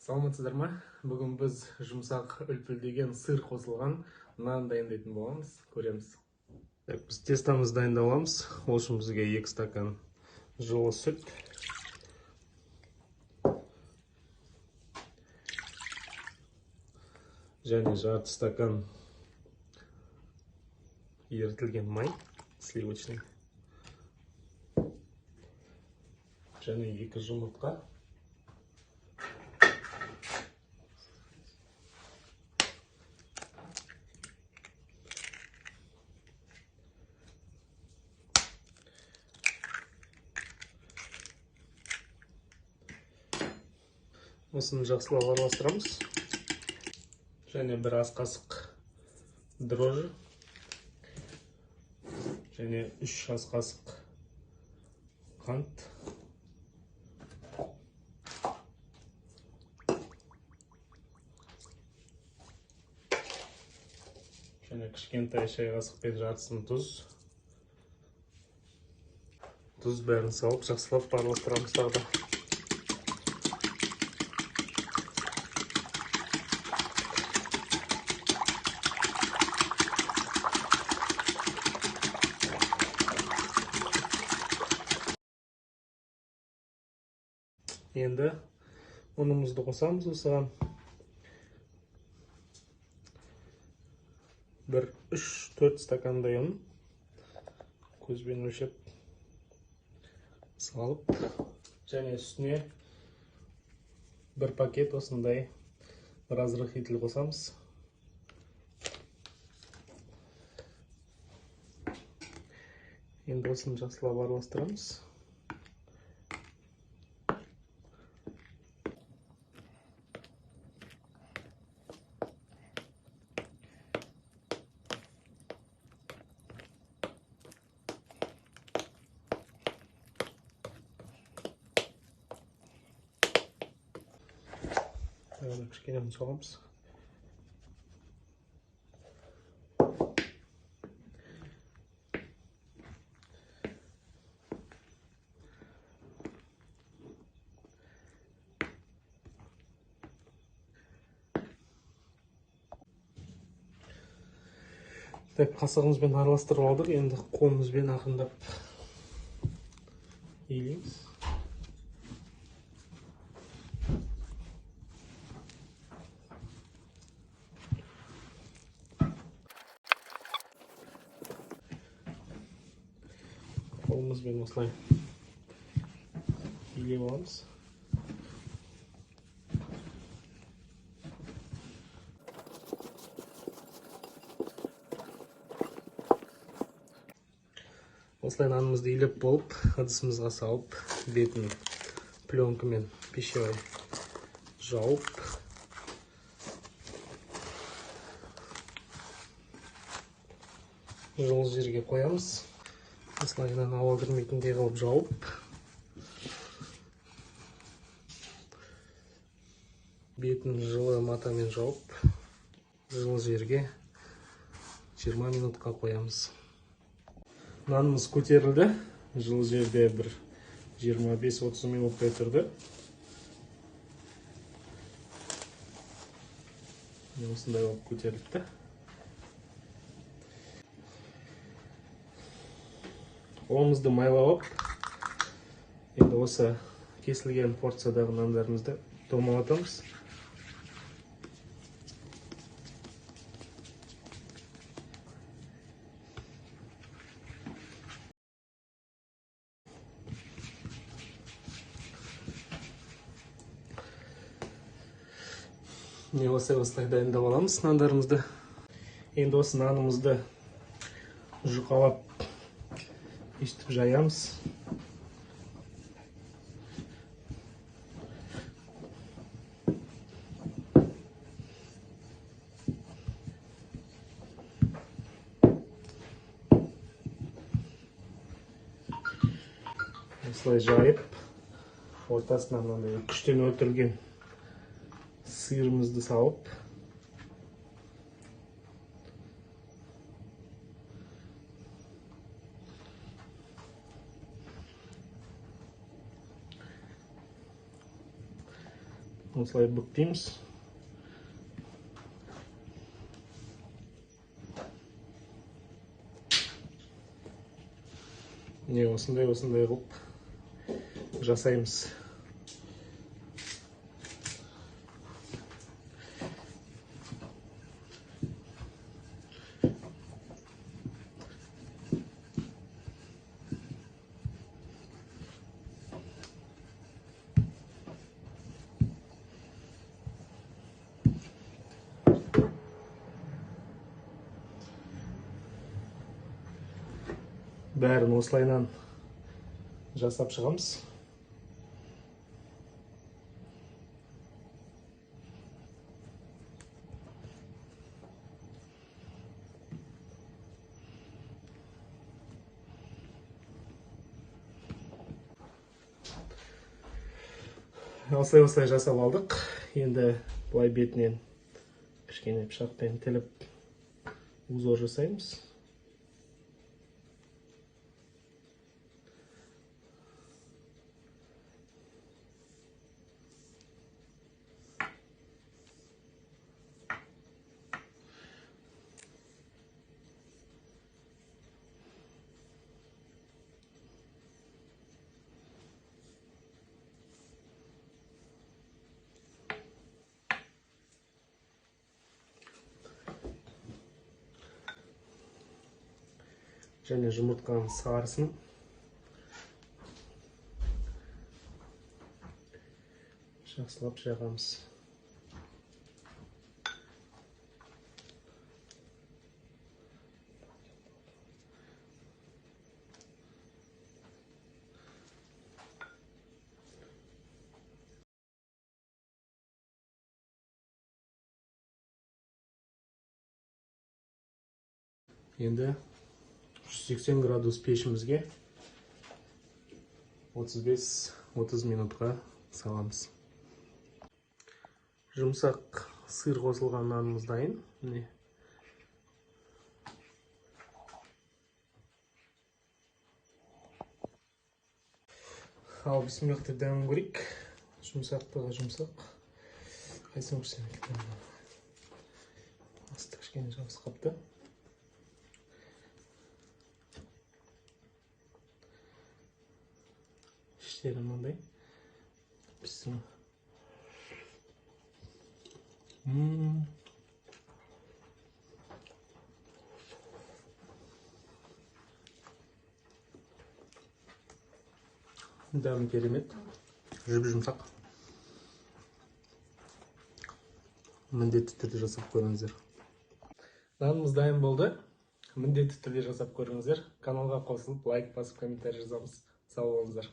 Саламатсыздар ма? Бүгін біз жұмсақ үлпілдеген сыр қосылған нан дайындайтын боламыз. Көреміз. Біз тестамызды дайындап аламыз. Ол үшін бізге 2 стакан жылы сүт, және жарты стакан ерітілген май, сливочный, және 2 жұмыртқа. Осыны жақсылап араластырамыз. Және 1 ас қасық дрожжи, және 3 ас қасық қант, және кішкентай шай қасықпен жартысын тұз. Тұз бәрін салып, жақсылап араластырамыз тағы да. Енді ұнымызды қосамыз осыған. 3-4 стакандай ұн көзбен өлшеп салып, және үстіне 1 пакет осындай разрыхитель қосамыз. Енді осыны жақсылап араластырамыз. Кішкене ұн саламыз. Қасығымызбен араластырып алдық. Енді қолымызбен ақырындап иілейміз. Қолымызбен осылай иілеп аламыз. Осылай нанымызды иілеп болып, ыдысымызға салып, бетін пленкамен пищевой жауып, жылы жерге қоямыз. Осылайынан ауа кірмейтіндей қылып жауып, бетін жылы матамен жауып, жылы жерге 20 минутқа қоямыз. Нанымыз көтерілді. Жылы жерде бір 25-30 минуттай тұрды. Осындай болып көтерілді. Қолымызды майлап, енді осы кесілген порциядағы нандарымызды домалатамыз. Осылай дайындап аламыз нандарымызды. Енді осы нанымызды жұқалап естіп жаямыз. Осылай жайып, ортасына мынандай күштен өлтірілген сырымызды салып, осылай бүктейміз. Не осындай қылып жасаймыз. Бәрін осылайнан жасап шығамыз. Осылай жасап алдық. Енді бұлай бетінен кішкене пышақпен тіліп узор жасаймыз. Және жұмыртқаның сарысын жақсылап жағамыз. Енді 180 градус пешімізге 35-30 минутқа саламыз. Жұмсақ сыр қосылған нанымыз дайын. Міне. Ал бісміллахты дәмін көрейік. Жұмсақтығы жұмсақ. Қайсын көрсен екен. Асты кішкене жабыс қапты. İşlerim мындай. Пісім. Дәмі керемет. Жұмсақ. Міндетті түрде жасап көріңіздер. Нанымыз дайын болды. Міндетті түрде жасап көріңіздер. Каналға қосылып, лайк басып, комментарий жазамыз. Сау болыңыздар.